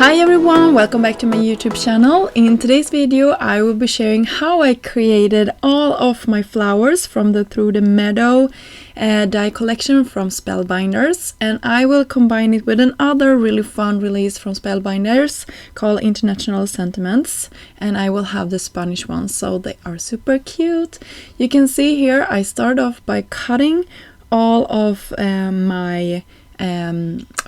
Hi everyone, welcome back to my YouTube channel. In today's video I will be sharing how I created all of my flowers through the Meadow die collection from Spellbinders, and I will combine it with another really fun release from Spellbinders called International Sentiments, and I will have the Spanish ones, so they are super cute. You can see here I start off by cutting all of my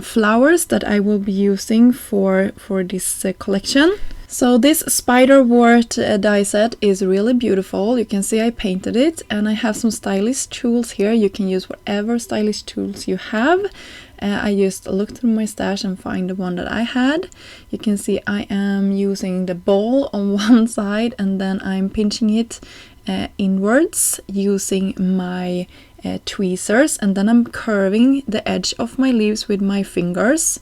flowers that I will be using for this collection. So this spiderwort die set is really beautiful. You can see I painted it, and I have some stylish tools here. You can use whatever stylish tools you have. I just looked through my stash and find the one that I had. You can see I am using the ball on one side, and then I'm pinching it inwards using my tweezers, and then I'm curving the edge of my leaves with my fingers.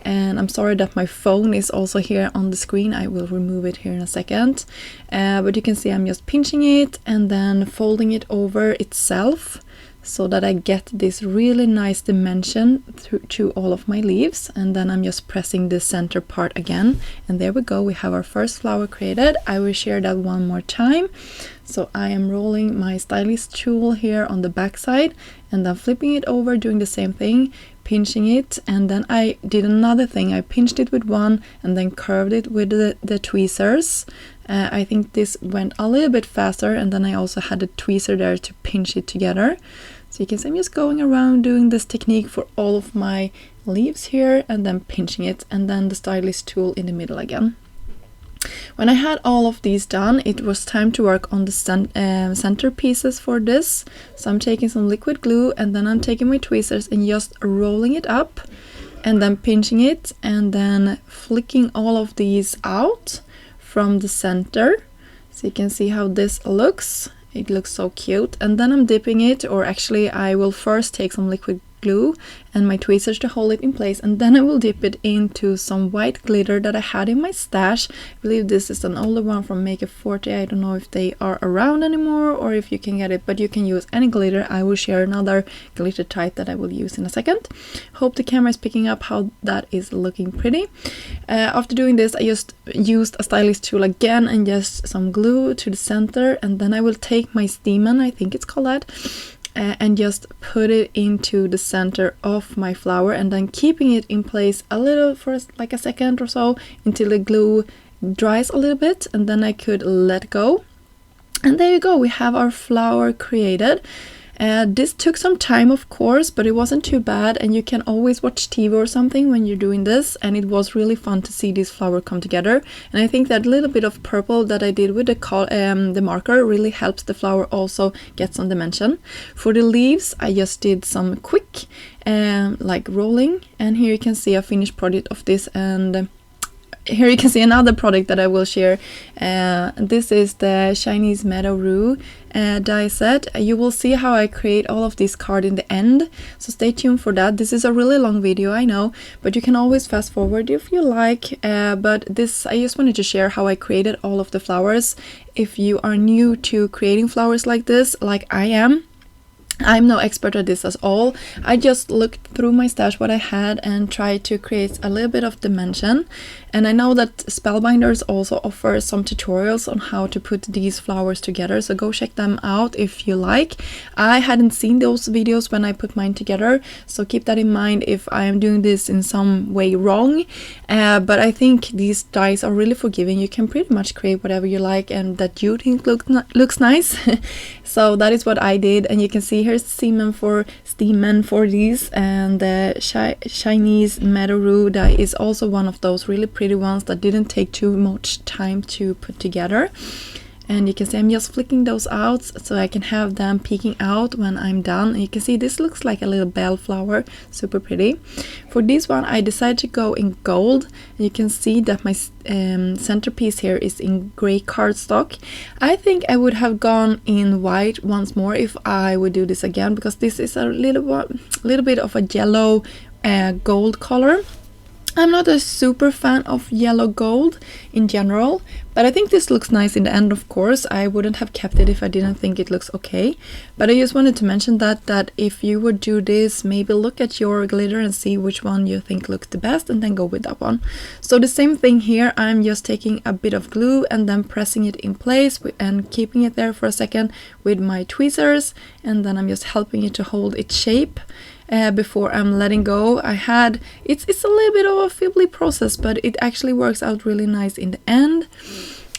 And I'm sorry that my phone is also here on the screen. I will remove it here in a second, but you can see I'm just pinching it and then folding it over itself so that I get this really nice dimension to all of my leaves. And then I'm just pressing the center part again, and there we go, we have our first flower created. I will share that one more time. So I am rolling my stylist tool here on the back side and then flipping it over, doing the same thing, pinching it, and then I did another thing. I pinched it with one and then curved it with the tweezers. I think this went a little bit faster, and then I also had a tweezer there to pinch it together. So you can see I'm just going around doing this technique for all of my leaves here and then pinching it, and then the stylist tool in the middle again. When I had all of these done, it was time to work on the center pieces for this. So I'm taking some liquid glue, and then I'm taking my tweezers and just rolling it up and then pinching it and then flicking all of these out from the center. So you can see how this looks. It looks so cute. And then I'm dipping it, or actually I will first take some liquid glue and my tweezers to hold it in place, and then I will dip it into some white glitter that I had in my stash. I believe this is an older one from Make 40. I don't know if they are around anymore or if you can get it, but you can use any glitter. I will share another glitter type that I will use in a second. Hope the camera is picking up how that is looking pretty. After doing this, I just used a stylist tool again and just some glue to the center, and then I will take my Steaman, I think it's called that, and just put it into the center of my flower, and then keeping it in place a little for like a second or so until the glue dries a little bit, and then I could let go. And there you go, we have our flower created. This took some time, of course, but it wasn't too bad, and you can always watch TV or something when you're doing this, and it was really fun to see this flower come together. And I think that little bit of purple that I did with the marker really helps the flower also get some dimension. For the leaves, I just did some quick like rolling, and here you can see a finished product of this, and here you can see another product that I will share. This is the Chinese Meadow die set. You will see how I create all of these cards in the end, so stay tuned for that. This is a really long video, I know, but you can always fast forward if you like. But this, I just wanted to share how I created all of the flowers. If you are new to creating flowers like this, like I am, I'm no expert at this at all. I just looked through my stash what I had and tried to create a little bit of dimension. And I know that Spellbinders also offer some tutorials on how to put these flowers together, so go check them out if you like. I hadn't seen those videos when I put mine together, so keep that in mind if I am doing this in some way wrong. But I think these dies are really forgiving. You can pretty much create whatever you like and that you think looks nice. So that is what I did, and you can see here's Steaman for these, and the Chinese Meadow die is also one of those really pretty ones that didn't take too much time to put together. And you can see I'm just flicking those out so I can have them peeking out when I'm done. And you can see this looks like a little bell flower, super pretty. For this one I decided to go in gold, and you can see that my centerpiece here is in gray cardstock. I think I would have gone in white once more if I would do this again, because this is a little bit of a yellow gold color. I'm not a super fan of yellow gold in general, but I think this looks nice in the end, of course. I wouldn't have kept it if I didn't think it looks okay. But I just wanted to mention that if you would do this, maybe look at your glitter and see which one you think looks the best and then go with that one. So the same thing here, I'm just taking a bit of glue and then pressing it in place and keeping it there for a second with my tweezers, and then I'm just helping it to hold its shape. Before I'm letting go. It's a little bit of a fiddly process, but it actually works out really nice in the end.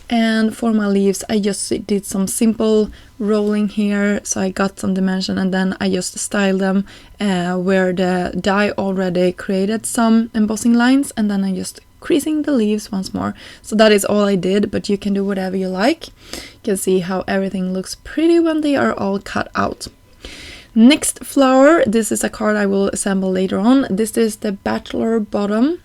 And for my leaves, I just did some simple rolling here, so I got some dimension, and then I just styled them where the die already created some embossing lines, and then I just creasing the leaves once more. So that is all I did, but you can do whatever you like. You can see how everything looks pretty when they are all cut out. Next flower, this is a card I will assemble later on. This is the Bachelor Bottom,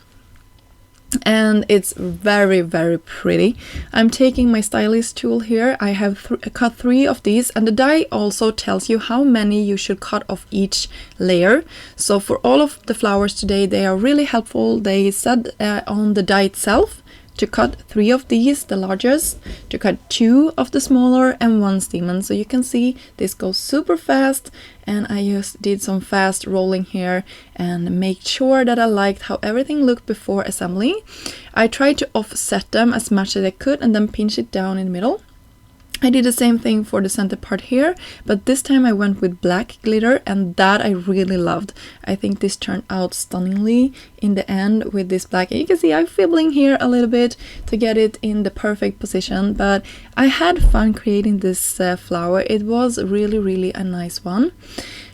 and it's very, very pretty. I'm taking my stylist tool here. I have cut 3 of these, and the die also tells you how many you should cut off each layer. So for all of the flowers today, they are really helpful. They said on the die itself to cut 3 of these, the largest, to cut 2 of the smaller, and 1 stemon. So you can see this goes super fast, and I just did some fast rolling here and make sure that I liked how everything looked before assembly. I tried to offset them as much as I could and then pinch it down in the middle. I did the same thing for the center part here, but this time I went with black glitter, and that I really loved. I think this turned out stunningly in the end with this black. And you can see I'm fiddling here a little bit to get it in the perfect position, but I had fun creating this flower. It was really, really a nice one.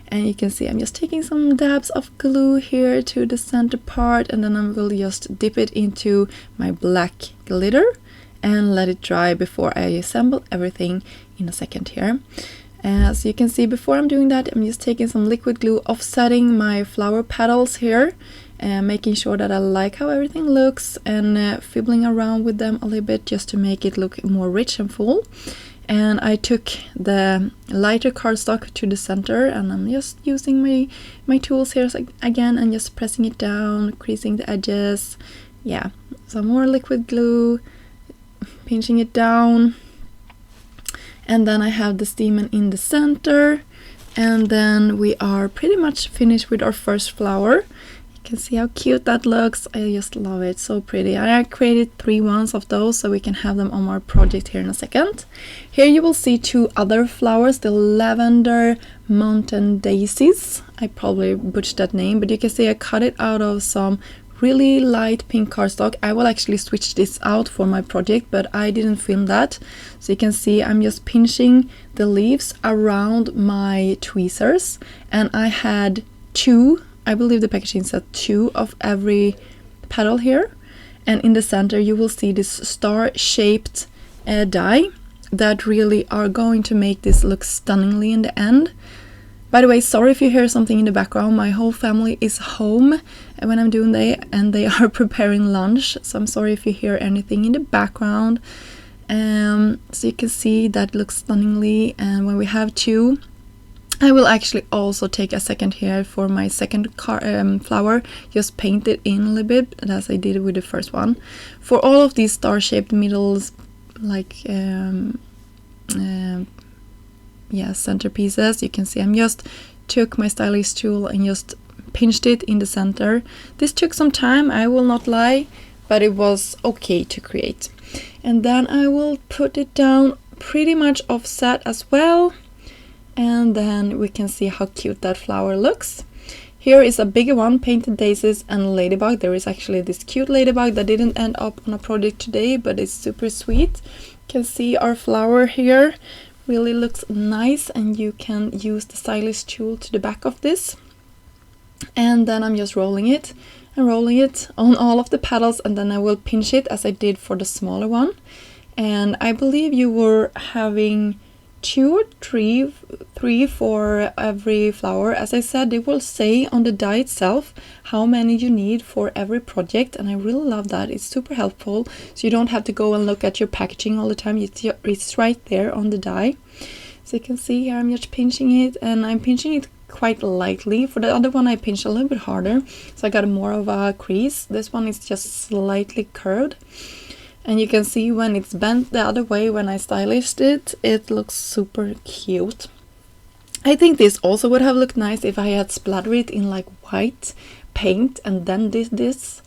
And you can see I'm just taking some dabs of glue here to the center part, and then I will just dip it into my black glitter and let it dry before I assemble everything in a second here. So you can see before I'm doing that, I'm just taking some liquid glue, offsetting my flower petals here, and making sure that I like how everything looks, and fiddling around with them a little bit just to make it look more rich and full. And I took the lighter cardstock to the center, and I'm just using my tools here again and just pressing it down, creasing the edges. Yeah, some more liquid glue, pinching it down, and then I have the stemon in the center, and then we are pretty much finished with our first flower. You can see how cute that looks. I just love it, so pretty. I created 3 ones of those so we can have them on our project here in a second. Here you will see 2 other flowers, the Lavender Mountain Daisies. I probably butchered that name, but you can see I cut it out of some really light pink cardstock. I will actually switch this out for my project, but I didn't film that. So you can see I'm just pinching the leaves around my tweezers, and I had 2, I believe the packaging said 2 of every petal here. And in the center you will see this star-shaped die that really are going to make this look stunningly in the end. By the way, sorry if you hear something in the background. My whole family is home when I'm doing that, and they are preparing lunch. So I'm sorry if you hear anything in the background. So you can see that looks stunningly. And when we have 2, I will actually also take a second here for my second flower. Just paint it in a little bit, as I did with the first one. For all of these star-shaped middles, like centerpieces, you can see I'm just took my stylist tool and just pinched it in the center. This took some time, I will not lie, but it was okay to create. And then I will put it down pretty much offset as well, and then we can see how cute that flower looks. Here is a bigger one, Painted Daisies and Ladybug. There is actually this cute ladybug that didn't end up on a project today, but it's super sweet. You can see our flower here really looks nice, and you can use the stylist tool to the back of this. And then I'm just rolling it and rolling it on all of the petals, and then I will pinch it as I did for the smaller one. And I believe you were having 2 or 3 for every flower. As I said, they will say on the die itself how many you need for every project, and I really love that. It's super helpful, so you don't have to go and look at your packaging all the time. It's right there on the die. So you can see here I'm just pinching it, and I'm pinching it quite lightly. For the other one I pinched a little bit harder, so I got more of a crease. This one is just slightly curved. And you can see when it's bent the other way, when I stylized it, it looks super cute. I think this also would have looked nice if I had splattered it in like white paint and then did this.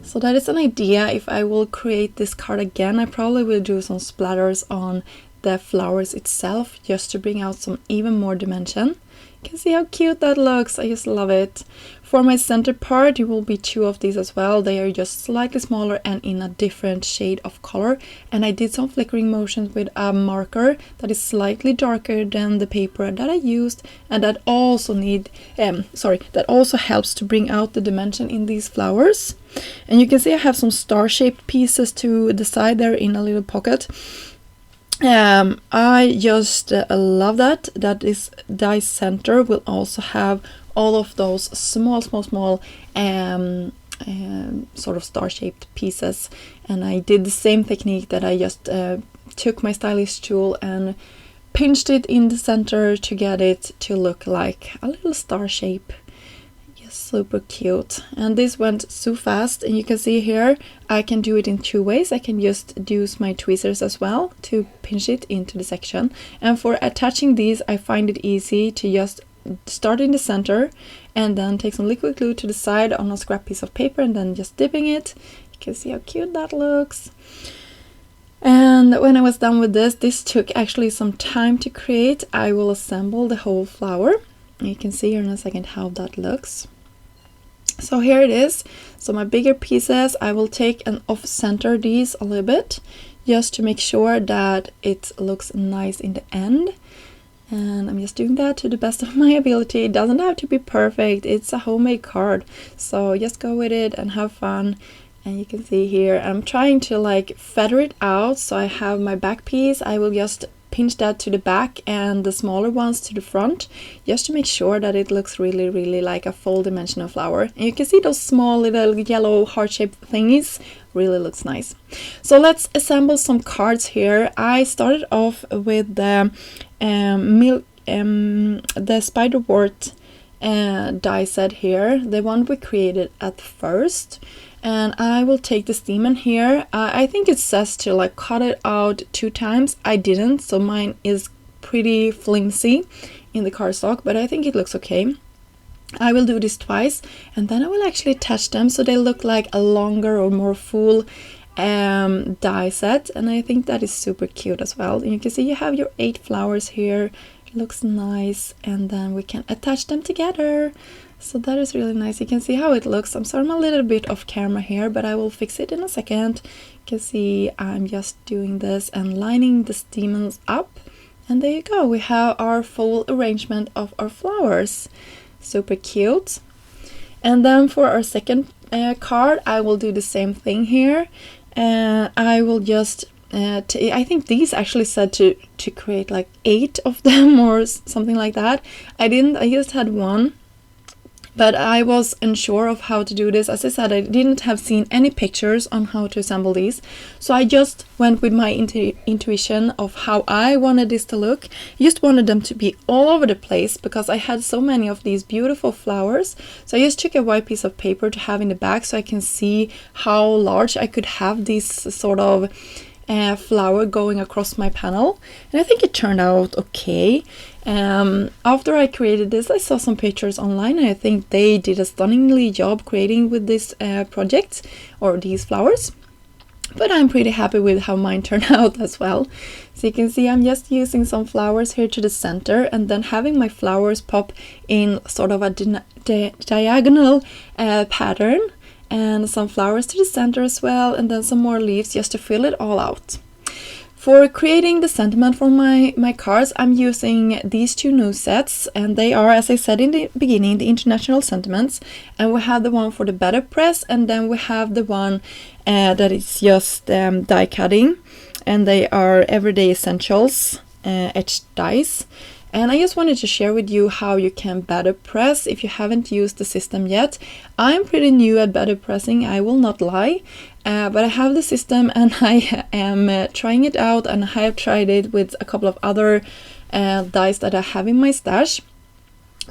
So that is an idea. If I will create this card again, I probably will do some splatters on the flowers itself, just to bring out some even more dimension. You can see how cute that looks. I just love it. For my center part, it will be 2 of these as well. They are just slightly smaller and in a different shade of color. And I did some flickering motions with a marker that is slightly darker than the paper that I used, and that also that also helps to bring out the dimension in these flowers. And you can see I have some star-shaped pieces to the side there in a little pocket. I just love that this die center will also have all of those small sort of star-shaped pieces. And I did the same technique that I just took my stylist tool and pinched it in the center to get it to look like a little star shape. Super cute. And this went so fast, and you can see here I can do it in 2 ways. I can just use my tweezers as well to pinch it into the section, and for attaching these I find it easy to just start in the center and then take some liquid glue to the side on a scrap piece of paper and then just dipping it. You can see how cute that looks. And when I was done with this took actually some time to create. I will assemble the whole flower. You can see here in a second how that looks. So here it is. So my bigger pieces, I will take and off-center these a little bit, just to make sure that it looks nice in the end. And I'm just doing that to the best of my ability. It doesn't have to be perfect. It's a homemade card, so just go with it and have fun. And you can see here I'm trying to like feather it out. So I have my back piece. I will just pinch that to the back and the smaller ones to the front, just to make sure that it looks really like a full dimensional flower. And you can see those small little yellow heart-shaped thingies. Really looks nice. So let's assemble some cards here. I started off with the spiderwort die set here, the one we created at first. And I will take the stem here. I think it says to like cut it out 2 times. I didn't, so mine is pretty flimsy in the cardstock, but I think it looks okay. I will do this twice, and then I will actually attach them so they look like a longer or more full die set, and I think that is super cute as well. And you can see you have your 8 flowers here. It looks nice, and then we can attach them together. So that is really nice. You can see how it looks. I'm sorry I'm a little bit off camera here, but I will fix it in a second. You can see I'm just doing this and lining the stamens up. And there you go. We have our full arrangement of our flowers. Super cute. And then for our second card, I will do the same thing here. I will just... I think these actually said to create like 8 of them or something like that. I didn't. I just had 1. But I was unsure of how to do this. As I said, I didn't have seen any pictures on how to assemble these. So I just went with my intuition of how I wanted this to look. I just wanted them to be all over the place because I had so many of these beautiful flowers. So I just took a white piece of paper to have in the back so I can see how large I could have this sort of flower going across my panel. And I think it turned out okay. After I created this, I saw some pictures online, and I think they did a stunningly job creating with this project or these flowers. But I'm pretty happy with how mine turned out as well. So you can see I'm just using some flowers here to the center, and then having my flowers pop in sort of a diagonal pattern, and some flowers to the center as well, and then some more leaves just to fill it all out. For creating the sentiment for my cards, I'm using these 2 new sets, and they are, as I said in the beginning, the International Sentiments. And we have the one for the better press, and then we have the one that is just die cutting, and they are Everyday Essentials etched dies. And I just wanted to share with you how you can better press if you haven't used the system yet. I'm pretty new at better pressing, I will not lie. But I have the system, and I am trying it out, and I have tried it with a couple of other dies that I have in my stash.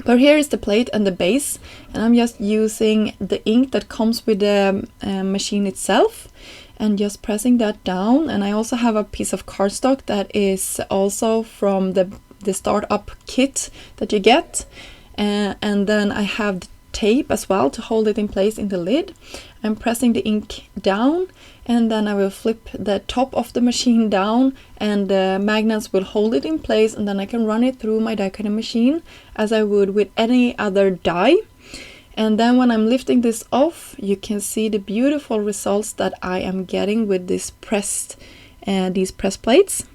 But here is the plate and the base, and I'm just using the ink that comes with the machine itself and just pressing that down. And I also have a piece of cardstock that is also from the startup kit that you get, and then I have the tape as well to hold it in place in the lid. I'm pressing the ink down, and then I will flip the top of the machine down, and the magnets will hold it in place, and then I can run it through my die cutting machine as I would with any other die. And then when I'm lifting this off, you can see the beautiful results that I am getting with this these press plates.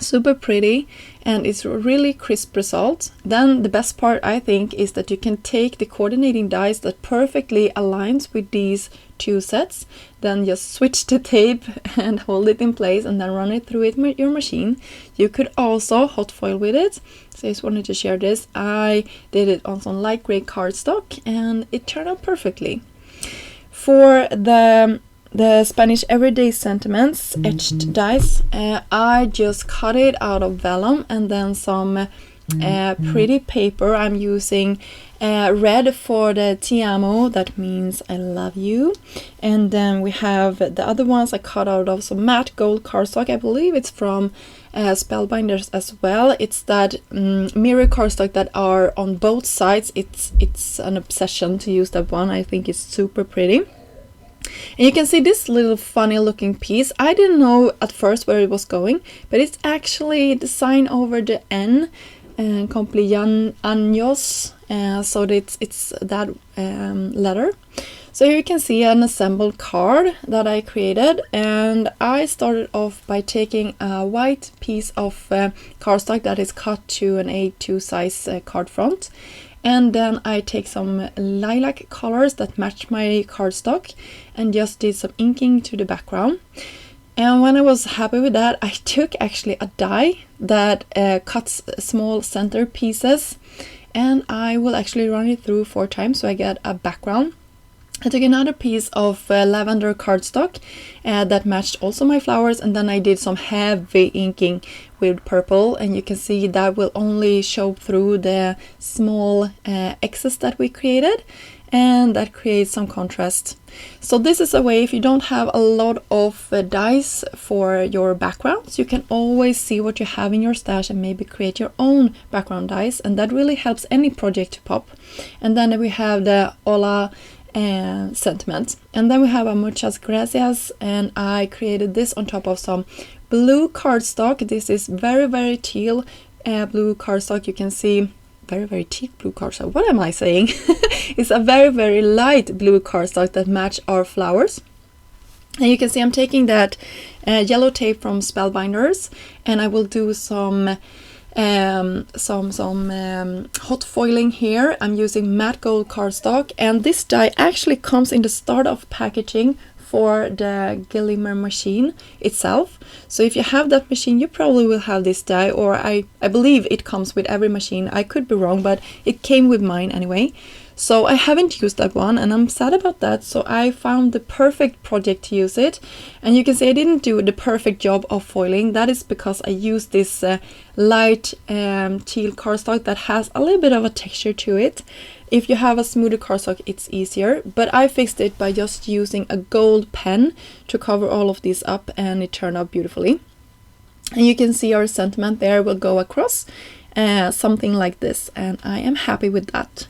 Super pretty, and it's a really crisp result. Then the best part, I think, is that you can take the coordinating dies that perfectly aligns with these two sets, then just switch the tape and hold it in place, and then run it through your machine. You could also hot foil with it. So I just wanted to share this. I did it on some light gray cardstock, and it turned out perfectly. For the Spanish Everyday Sentiments etched dies, I just cut it out of vellum, and then some pretty paper. I'm using red for the Ti amo, that means I love you. And then we have the other ones I cut out of some matte gold cardstock. I believe it's from Spellbinders as well. It's that mirror cardstock that are on both sides. It's an obsession to use that one. I think it's super pretty. And you can see this little funny looking piece. I didn't know at first where it was going, but it's actually the sign over the N, cumpleaños, so it's that letter. So here you can see an assembled card that I created, and I started off by taking a white piece of cardstock that is cut to an A2 size card front. And then I take some lilac colors that match my cardstock and just did some inking to the background. And when I was happy with that, I took actually a die that cuts small center pieces, and I will actually run it through 4 times so I get a background. I took another piece of lavender cardstock that matched also my flowers, and then I did some heavy inking with purple, and you can see that will only show through the small X's that we created, and that creates some contrast. So this is a way, if you don't have a lot of dies for your backgrounds, you can always see what you have in your stash and maybe create your own background dies, and that really helps any project to pop. And then we have the Hola sentiment, and then we have a muchas gracias, and I created this on top of some blue cardstock. This is very teal blue cardstock. You can see very teal blue cardstock. What am I saying? It's a very light blue cardstock that match our flowers. And you can see I'm taking that yellow tape from Spellbinders, and I will do some hot foiling here. I'm using matte gold cardstock, and this die actually comes in the start of packaging for the Glimmer machine itself. So if you have that machine, you probably will have this die, or I believe it comes with every machine. I could be wrong, but it came with mine anyway. So I haven't used that one, and I'm sad about that. So I found the perfect project to use it. And you can see I didn't do the perfect job of foiling. That is because I used this light teal cardstock that has a little bit of a texture to it. If you have a smoother cardstock, it's easier. But I fixed it by just using a gold pen to cover all of these up, and it turned out beautifully. And you can see our sentiment there will go across something like this, and I am happy with that.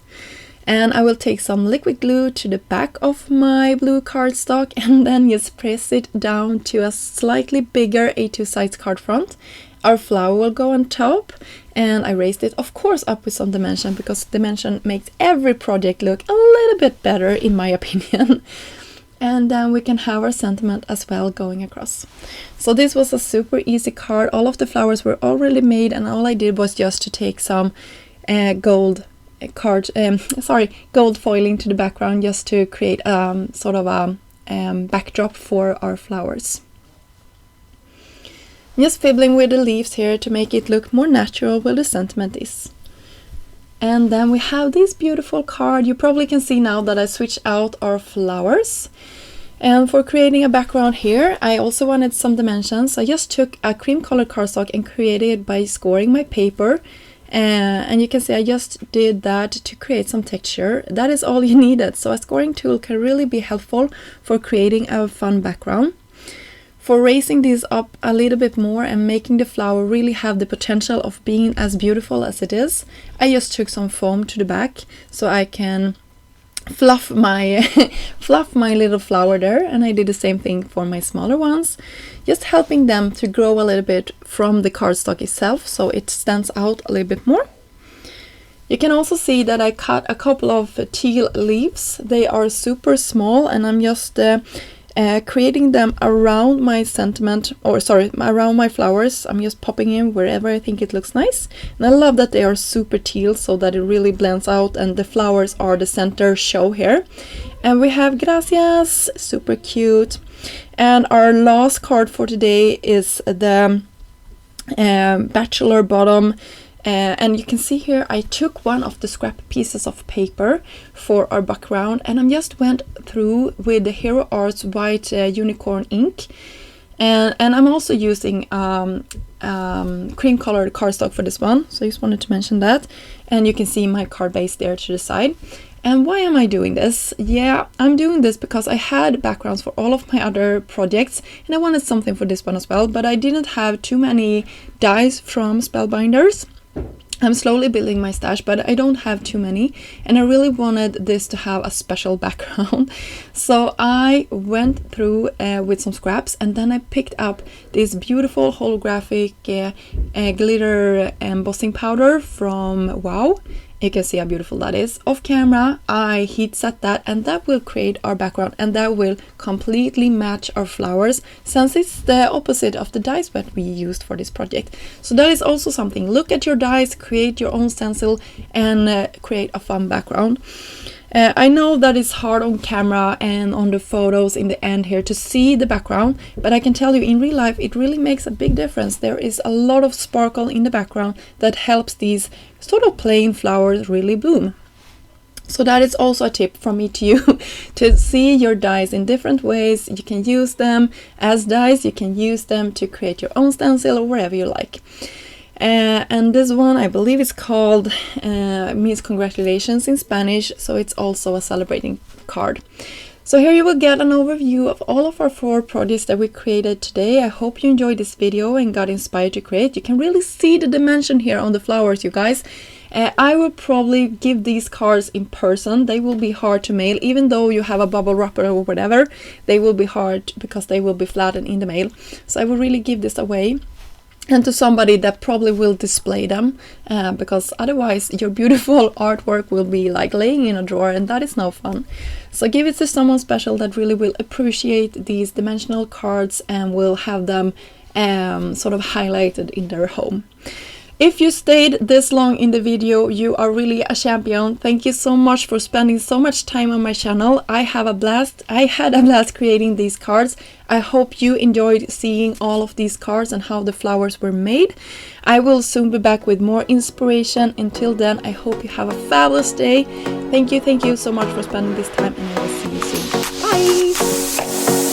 And I will take some liquid glue to the back of my blue cardstock, and then just press it down to a slightly bigger A2 size card front. Our flower will go on top, and I raised it, of course, up with some dimension, because dimension makes every project look a little bit better, in my opinion. And then we can have our sentiment as well going across. So this was a super easy card. All of the flowers were already made, and all I did was just to take some gold foiling to the background, just to create sort of a backdrop for our flowers. Just fiddling with the leaves here to make it look more natural where the sentiment is. And then we have this beautiful card. You probably can see now that I switched out our flowers. And for creating a background here, I also wanted some dimensions. I just took a cream colored cardstock and created it by scoring my paper And you can see I just did that to create some texture. That is all you needed. So a scoring tool can really be helpful for creating a fun background. For raising these up a little bit more and making the flower really have the potential of being as beautiful as it is, I just took some foam to the back so I can fluff my fluff my little flower there, and I did the same thing for my smaller ones, just helping them to grow a little bit from the cardstock itself so it stands out a little bit more. You can also see that I cut a couple of teal leaves. They are super small, and I'm just creating them around my around my flowers. I'm just popping in wherever I think it looks nice. And I love that they are super teal so that it really blends out and the flowers are the center show here. And we have gracias, super cute. And our last card for today is the bachelor bottom. And you can see here I took one of the scrap pieces of paper for our background, and I just went through with the Hero Arts white unicorn ink, and I'm also using cream colored cardstock for this one, so I just wanted to mention that. And you can see my card base there to the side. And why am I doing this? Yeah, I'm doing this because I had backgrounds for all of my other projects and I wanted something for this one as well, but I didn't have too many dies from Spellbinders. I'm slowly building my stash, but I don't have too many, and I really wanted this to have a special background. So I went through with some scraps, and then I picked up this beautiful holographic glitter embossing powder from Wow. You can see how beautiful that is. Off camera, I heat set that, and that will create our background, and that will completely match our flowers, since it's the opposite of the dies that we used for this project. So that is also something. Look at your dies, create your own stencil, and create a fun background. I know that it's hard on camera and on the photos in the end here to see the background, but I can tell you in real life it really makes a big difference. There is a lot of sparkle in the background that helps these sort of plain flowers really bloom. So that is also a tip from me to you, to see your dies in different ways. You can use them as dies, you can use them to create your own stencil or wherever you like. And this one I believe is called means congratulations in Spanish, so it's also a celebrating card. So here you will get an overview of all of our 4 projects that we created today. I hope you enjoyed this video and got inspired to create. You can really see the dimension here on the flowers, you guys. I will probably give these cards in person. They will be hard to mail, even though you have a bubble wrapper or whatever. They will be hard because they will be flattened in the mail. So I will really give this away, and to somebody that probably will display them, because otherwise your beautiful artwork will be like laying in a drawer, and that is no fun. So give it to someone special that really will appreciate these dimensional cards and will have them sort of highlighted in their home. If you stayed this long in the video, you are really a champion. Thank you so much for spending so much time on my channel. I had a blast creating these cards. I hope you enjoyed seeing all of these cards and how the flowers were made. I will soon be back with more inspiration. Until then, I hope you have a fabulous day. Thank you so much for spending this time, and I will see you soon. Bye!